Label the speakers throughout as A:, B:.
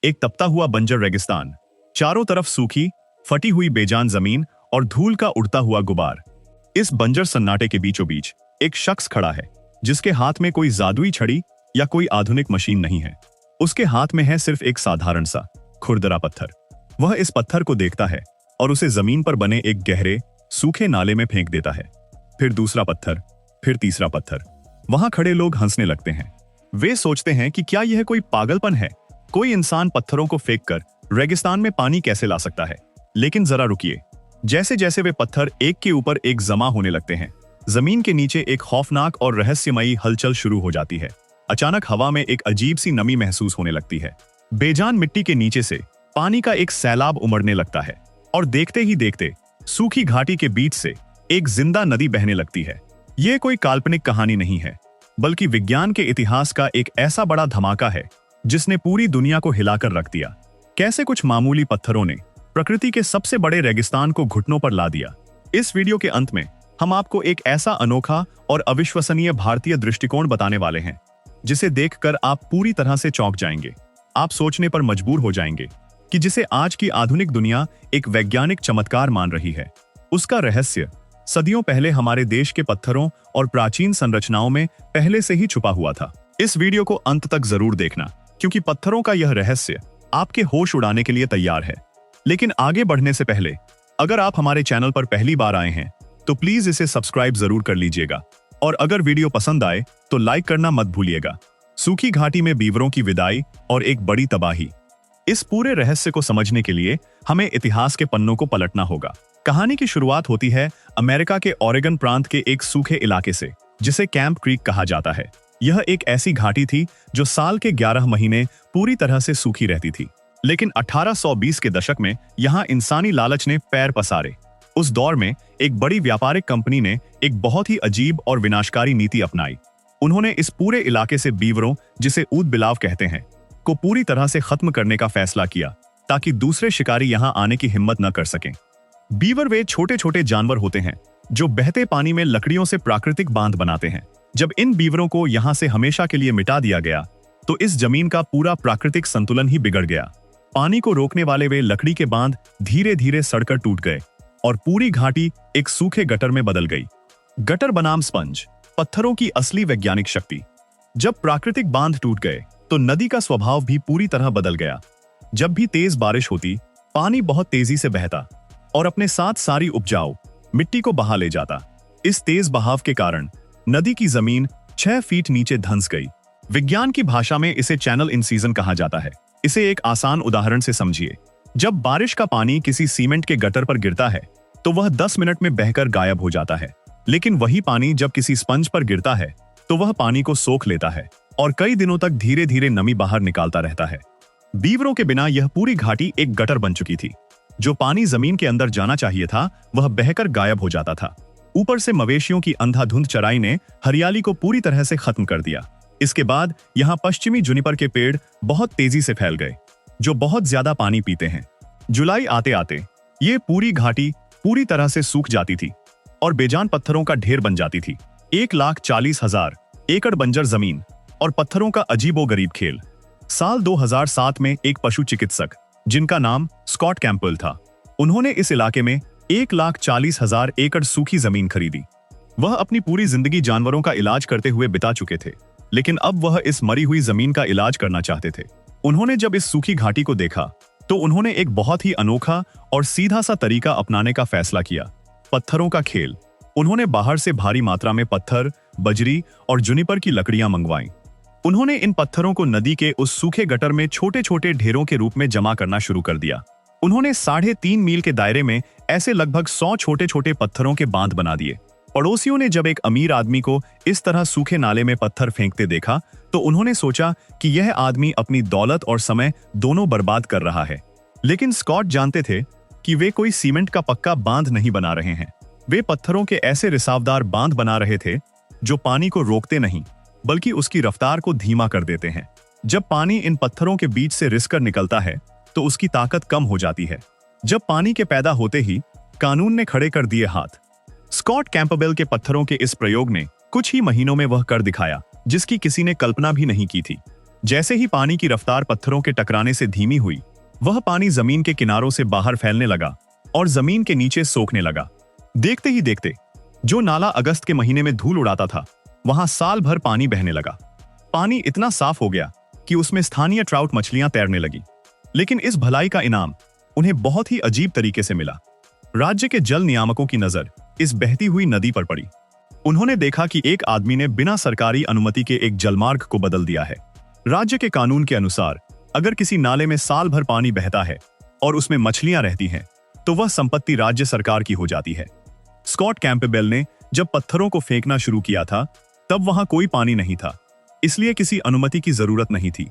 A: एक तपता हुआ बंजर रेगिस्तान, चारों तरफ सूखी फटी हुई बेजान जमीन और धूल का उड़ता हुआ गुबार। इस बंजर सन्नाटे के बीचों बीच एक शख्स खड़ा है जिसके हाथ में कोई जादुई छड़ी या कोई आधुनिक मशीन नहीं है। उसके हाथ में है सिर्फ एक साधारण सा खुरदरा पत्थर। वह इस पत्थर को देखता है और उसे जमीन पर बने एक गहरे सूखे नाले में फेंक देता है। फिर दूसरा पत्थर, फिर तीसरा पत्थर। वहां खड़े लोग हंसने लगते हैं। वे सोचते हैं कि क्या यह कोई पागलपन है, कोई इंसान पत्थरों को फेंककर रेगिस्तान में पानी कैसे ला सकता है। लेकिन जरा रुकिए, जैसे जैसे वे पत्थर एक के ऊपर एक जमा होने लगते हैं, जमीन के नीचे एक खौफनाक और रहस्यमयी हलचल शुरू हो जाती है। अचानक हवा में एक अजीब सी नमी महसूस होने लगती है। बेजान मिट्टी के नीचे से पानी का एक सैलाब उमड़ने लगता है और देखते ही देखते सूखी घाटी के बीच से एक जिंदा नदी बहने लगती है। यह कोई काल्पनिक कहानी नहीं है, बल्कि विज्ञान के इतिहास का एक ऐसा बड़ा धमाका है जिसने पूरी दुनिया को हिलाकर रख दिया। कैसे कुछ मामूली पत्थरों ने प्रकृति के सबसे बड़े रेगिस्तान को घुटनों पर ला दिया। इस वीडियो के अंत में हम आपको एक ऐसा अनोखा और अविश्वसनीय भारतीय दृष्टिकोण बताने वाले हैं जिसे देखकर आप पूरी तरह से चौंक जाएंगे। आप सोचने पर मजबूर हो जाएंगे कि जिसे आज की आधुनिक दुनिया एक वैज्ञानिक चमत्कार मान रही है, उसका रहस्य सदियों पहले हमारे देश के पत्थरों और प्राचीन संरचनाओं में पहले से ही छुपा हुआ था। इस वीडियो को अंत तक जरूर देखना, क्योंकि पत्थरों का यह रहस्य आपके होश उड़ाने के लिए तैयार है। लेकिन आगे बढ़ने से पहले अगर आप हमारे चैनल पर पहली बार आए हैं तो प्लीज इसे सब्सक्राइब जरूर कर लीजिएगा, और अगर वीडियो पसंद आए तो लाइक करना मत भूलिएगा। सूखी घाटी में बीवरों की विदाई और एक बड़ी तबाही। इस पूरे रहस्य को समझने के लिए हमें इतिहास के पन्नों को पलटना होगा। कहानी की शुरुआत होती है अमेरिका के ओरेगन प्रांत के एक सूखे इलाके से, जिसे कैंप क्रीक कहा जाता है। यह एक ऐसी घाटी थी जो साल के 11 महीने पूरी तरह से सूखी रहती थी। लेकिन 1820 के दशक में यहाँ इंसानी लालच ने पैर पसारे। उस दौर में एक बड़ी व्यापारिक कंपनी ने एक बहुत ही अजीब और विनाशकारी नीति अपनाई। उन्होंने इस पूरे इलाके से बीवरों, जिसे ऊद बिलाव कहते हैं, को पूरी तरह से खत्म करने का फैसला किया ताकि दूसरे शिकारी यहाँ आने की हिम्मत न कर सकें। बीवर वे छोटे छोटे जानवर होते हैं जो बहते पानी में लकड़ियों से प्राकृतिक बांध बनाते हैं। जब इन बीवरों को यहाँ से हमेशा के लिए मिटा दिया गया तो इस जमीन का पूरा प्राकृतिक संतुलन ही बिगड़ गया। पानी को रोकने वाले वे लकड़ी के बांध धीरे धीरे सड़कर टूट गए और पूरी घाटी एक सूखे गटर में बदल गई। गटर बनाम स्पंज, पत्थरों की असली वैज्ञानिक शक्ति। जब प्राकृतिक बांध टूट गए तो नदी का स्वभाव भी पूरी तरह बदल गया। जब भी तेज बारिश होती, पानी बहुत तेजी से बहता और अपने साथ सारी उपजाऊ मिट्टी को बहा ले जाता। इस तेज बहाव के कारण नदी की जमीन 6 फीट नीचे धंस गई। विज्ञान की भाषा में इसे चैनल इन सीजन कहा जाता है। इसे एक आसान उदाहरण से समझिए। जब बारिश का पानी किसी सीमेंट के गटर पर गिरता है तो वह 10 मिनट में बहकर गायब हो जाता है। लेकिन वही पानी जब किसी स्पंज पर गिरता है तो वह पानी को सोख लेता है और कई दिनों तक धीरे धीरे नमी बाहर निकालता रहता है। बीवरों के बिना यह पूरी घाटी एक गटर बन चुकी थी। जो पानी जमीन के अंदर जाना चाहिए था वह बहकर गायब हो जाता था। ऊपर से मवेशियों की अंधाधुंध चराई ने हरियाली को पूरी तरह से खत्म कर दिया। इसके बाद यहाँ पश्चिमी जुनिपर के पेड़ बहुत तेजी से फैल गए, जो बहुत ज्यादा पानी पीते हैं। जुलाई आते आते ये पूरी घाटी पूरी तरह से सूख जाती थी और बेजान पत्थरों का ढेर बन जाती थी। 1,40,000 एकड़ बंजर जमीन और पत्थरों का अजीबोगरीब खेल। साल 2007 में एक पशु चिकित्सक, जिनका नाम स्कॉट कैंपबेल था, उन्होंने इस इलाके में 1,40,000 एकड़ सूखी जमीन खरीदी। वह अपनी पूरी जिंदगी जानवरों का इलाज करते हुए बिता चुके थे, लेकिन अब वह इस मरी हुई जमीन का इलाज करना चाहते थे। उन्होंने जब इस सूखी घाटी को देखा तो उन्होंने एक बहुत ही अनोखा और सीधा सा तरीका अपनाने का फैसला किया। पत्थरों का खेल। उन्होंने बाहर से भारी मात्रा में पत्थर, बजरी और जुनिपर की लकड़ियां मंगवाईं। उन्होंने इन पत्थरों को नदी के उस सूखे गटर में छोटे छोटे ढेरों के रूप में जमा करना शुरू कर दिया। उन्होंने 3.5 मील के दायरे में ऐसे लगभग 100 छोटे छोटे पत्थरों के बांध बना दिए। पड़ोसियों ने जब एक अमीर आदमी को इस तरह सूखे नाले में पत्थर फेंकते देखा तो उन्होंने सोचा कि यह आदमी अपनी दौलत और समय दोनों बर्बाद कर रहा है। लेकिन स्कॉट जानते थे कि वे कोई सीमेंट का पक्का बांध नहीं बना रहे हैं। वे पत्थरों के ऐसे रिसावदार बांध बना रहे थे जो पानी को रोकते नहीं, बल्कि उसकी रफ्तार को धीमा कर देते हैं। जब पानी इन पत्थरों के बीच से रिसकर निकलता है तो उसकी ताकत कम हो जाती है। जब पानी के पैदा होते ही कानून ने खड़े कर दिए हाथ। स्कॉट कैंपबेल के पत्थरों के इस प्रयोग ने कुछ ही महीनों में वह कर दिखाया जिसकी किसी ने कल्पना भी नहीं की थी। जैसे ही पानी की रफ्तार पत्थरों के टकराने से धीमी हुई, वह पानी जमीन के किनारों से बाहर फैलने लगा और जमीन के नीचे सोखने लगा। देखते ही देखते जो नाला अगस्त के महीने में धूल उड़ाता था, वहां साल भर पानी बहने लगा। पानी इतना साफ हो गया कि उसमें स्थानीय ट्राउट मछलियां तैरने लगी। लेकिन इस भलाई का इनाम उन्हें बहुत ही अजीब तरीके से मिला। राज्य के जल नियामकों की नजर इस बहती हुई नदी पर पड़ी। उन्होंने देखा कि एक आदमी ने बिना सरकारी अनुमति के एक जलमार्ग को बदल दिया है। राज्य के कानून के अनुसार अगर किसी नाले में साल भर पानी बहता है और उसमें मछलियां रहती हैं, तो वह संपत्ति राज्य सरकार की हो जाती है। स्कॉट कैंपबेल ने जब पत्थरों को फेंकना शुरू किया था, तब वहां कोई पानी नहीं था, इसलिए किसी अनुमति की जरूरत नहीं थी।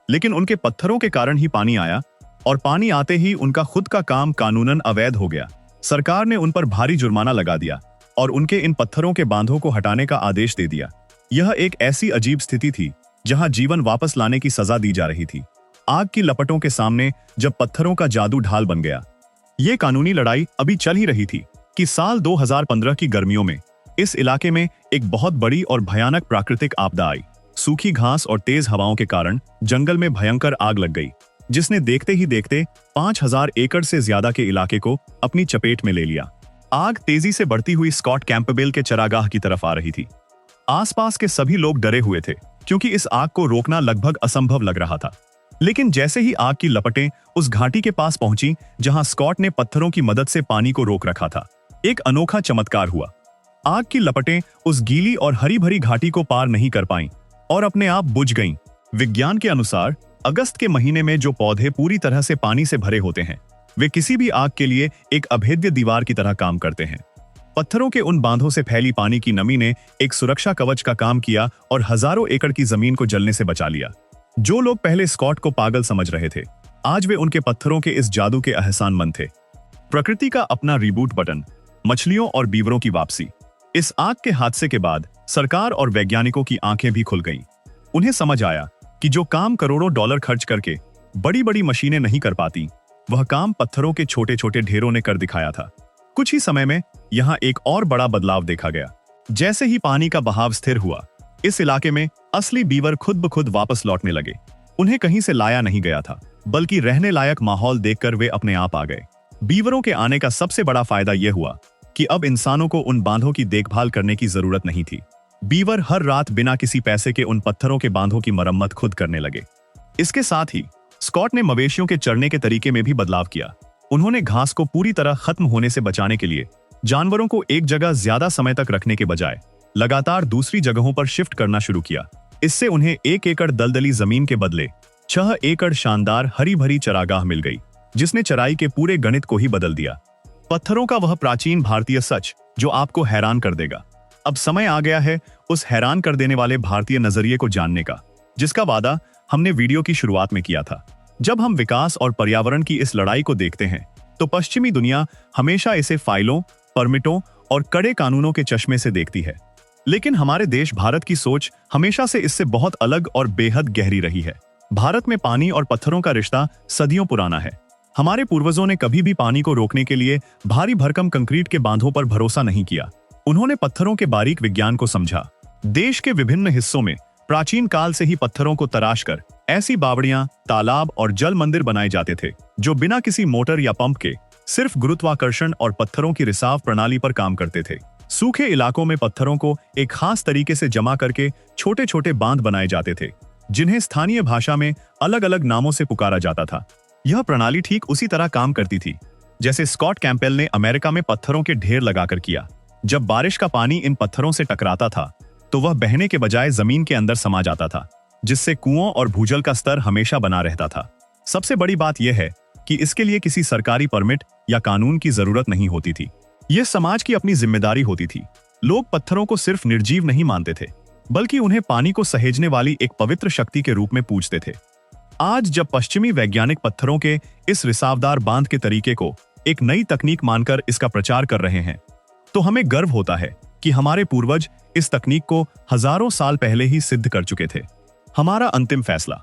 A: लेकिन उनके पत्थरों के कारण ही पानी आया, और पानी आते ही उनका खुद का काम कानूनन अवैध हो गया। सरकार ने उन पर भारी जुर्माना लगा दिया और उनके इन पत्थरों के बांधों को हटाने का आदेश दे दिया। यह एक ऐसी अजीब स्थिति थी जहां जीवन वापस लाने की सजा दी जा रही थी। आग की लपटों के सामने जब पत्थरों का जादू ढाल बन गया। यह कानूनी लड़ाई अभी चल ही रही थी कि साल 2015 की गर्मियों में इस इलाके में एक बहुत बड़ी और भयानक प्राकृतिक आपदा आई। सूखी घास और तेज हवाओं के कारण जंगल में भयंकर आग लग गई, जिसने देखते ही देखते 5000 एकड़ से ज्यादा के इलाके को अपनी चपेट में ले लिया। आग तेजी से बढ़ती हुई स्कॉट कैंपबेल के चरागाह की तरफ आ रही थी। आसपास के सभी लोग डरे हुए थे, क्योंकि इस आग को रोकना लगभग असंभव लग रहा था। लेकिन जैसे ही आग की लपटें उस घाटी के पास पहुंची जहां स्कॉट ने पत्थरों की मदद से पानी को रोक रखा था, एक अनोखा चमत्कार हुआ। आग की लपटें उस गीली और हरी भरी घाटी को पार नहीं कर पाईं और अपने आप बुझ गईं। विज्ञान के अनुसार अगस्त के महीने में जो पौधे पूरी तरह से पानी से भरे होते हैं, वे किसी भी आग के लिए एक अभेद्य दीवार की तरह काम करते हैं। पत्थरों के उन बांधों से फैली पानी की नमी ने एक सुरक्षा कवच का काम किया और हजारों एकड़ की जमीन को जलने से बचा लिया। जो लोग पहले स्कॉट को पागल समझ रहे थे, आज वे उनके पत्थरों के इस जादू के एहसानमंद थे। प्रकृति का अपना रिबूट बटन, मछलियों और बीवरों की वापसी। इस आग के हादसे के बाद सरकार और वैज्ञानिकों की आंखें भी खुल गईं। उन्हें समझ आया कि जो काम करोड़ों डॉलर खर्च करके बड़ी बड़ी मशीनें नहीं कर पाती, वह काम पत्थरों के छोटे छोटे ढेरों ने कर दिखाया था। कुछ ही समय में यहाँ एक और बड़ा बदलाव देखा गया। जैसे ही पानी का बहाव स्थिर हुआ, इस इलाके में असली बीवर खुद ब खुद वापस लौटने लगे। उन्हें कहीं से लाया नहीं गया था, बल्कि रहने लायक माहौल देखकर वे अपने आप आ गए। बीवरों के आने का सबसे बड़ा फायदा यह हुआ कि अब इंसानों को उन बांधों की देखभाल करने की जरूरत नहीं थी। बीवर हर रात बिना किसी पैसे के उन पत्थरों के बांधों की मरम्मत खुद करने लगे। इसके साथ ही स्कॉट ने मवेशियों के चरने के तरीके में भी बदलाव किया। उन्होंने घास को पूरी तरह खत्म होने से बचाने के लिए जानवरों को एक जगह ज्यादा समय तक रखने के बजाय लगातार दूसरी जगहों पर शिफ्ट करना शुरू किया। इससे उन्हें 1 एकड़ दलदली जमीन के बदले 6 एकड़ शानदार हरी भरी चरागाह मिल गई, जिसने चराई के पूरे गणित को ही बदल दिया। पत्थरों का वह प्राचीन भारतीय सच जो आपको हैरान कर देगा। अब समय आ गया है उस हैरान कर देने वाले भारतीय नजरिए को जानने का, जिसका वादा हमने वीडियो की शुरुआत में किया था। जब हम विकास और पर्यावरण की इस लड़ाई को देखते हैं, तो पश्चिमी दुनिया हमेशा इसे फाइलों, परमिटों और कड़े कानूनों के चश्मे से देखती है। लेकिन हमारे देश भारत की सोच हमेशा से इससे बहुत अलग और बेहद गहरी रही है। भारत में पानी और पत्थरों का रिश्ता सदियों पुराना है। हमारे पूर्वजों ने कभी भी पानी को रोकने के लिए भारी भरकम कंक्रीट के बांधों पर भरोसा नहीं किया। उन्होंने पत्थरों के बारीक विज्ञान को समझा। देश के विभिन्न हिस्सों में प्राचीन काल से ही पत्थरों को तराश कर ऐसी बावड़ियां, तालाब और जल मंदिर बनाए जाते थे जो बिना किसी मोटर या पंप के सिर्फ गुरुत्वाकर्षण और पत्थरों की रिसाव प्रणाली पर काम करते थे। सूखे इलाकों में पत्थरों को एक खास तरीके से जमा करके छोटे छोटे बांध बनाए जाते थे, जिन्हें स्थानीय भाषा में अलग अलग नामों से पुकारा जाता था। यह प्रणाली ठीक उसी तरह काम करती थी जैसे स्कॉट कैंपबेल ने अमेरिका में पत्थरों के ढेर लगाकर किया। जब बारिश का पानी इन पत्थरों से टकराता था, तो वह बहने के बजाय जमीन के अंदर समा जाता था, जिससे कुओं और भूजल का स्तर हमेशा बना रहता था। सबसे बड़ी बात यह है कि इसके लिए किसी सरकारी परमिट या कानून की जरूरत नहीं होती थी। यह समाज की अपनी जिम्मेदारी होती थी। लोग पत्थरों को सिर्फ निर्जीव नहीं मानते थे, बल्कि उन्हें पानी को सहेजने वाली एक पवित्र शक्ति के रूप में पूजते थे। आज जब पश्चिमी वैज्ञानिक पत्थरों के इस रिसावदार बांध के तरीके को एक नई तकनीक मानकर इसका प्रचार कर रहे हैं, तो हमें गर्व होता है कि हमारे पूर्वज इस तकनीक को हजारों साल पहले ही सिद्ध कर चुके थे। हमारा अंतिम फैसला।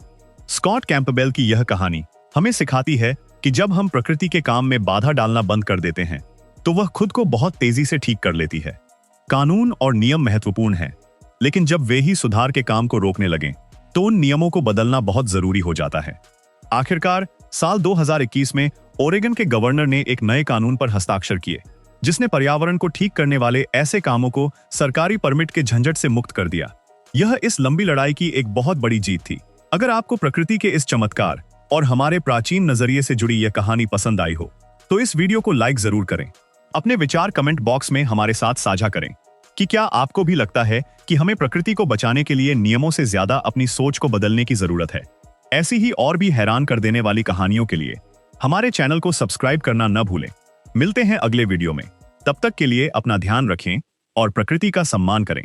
A: स्कॉट कैंपबेल की यह कहानी हमें सिखाती है कि जब हम प्रकृति के काम में बाधा डालना बंद कर देते हैं, तो वह खुद को बहुत तेजी से ठीक कर लेती है। कानून और नियम महत्वपूर्ण हैं, लेकिन जब वे ही सुधार के काम को रोकने लगें, तो उन नियमों को बदलना बहुत जरूरी हो जाता है। आखिरकार साल 2021 में ओरेगन के गवर्नर ने एक नए कानून पर हस्ताक्षर किए, जिसने पर्यावरण को ठीक करने वाले ऐसे कामों को सरकारी परमिट के झंझट से मुक्त कर दिया। यह इस लंबी लड़ाई की एक बहुत बड़ी जीत थी। अगर आपको प्रकृति के इस चमत्कार और हमारे प्राचीन नजरिए से जुड़ी यह कहानी पसंद आई हो तो इस वीडियो को लाइक जरूर करें। अपने विचार कमेंट बॉक्स में हमारे साथ साझा करें कि क्या आपको भी लगता है कि हमें प्रकृति को बचाने के लिए नियमों से ज्यादा अपनी सोच को बदलने की जरूरत है। ऐसी ही और भी हैरान कर देने वाली कहानियों के लिए हमारे चैनल को सब्सक्राइब करना न भूलें। मिलते हैं अगले वीडियो में। तब तक के लिए अपना ध्यान रखें और प्रकृति का सम्मान करें।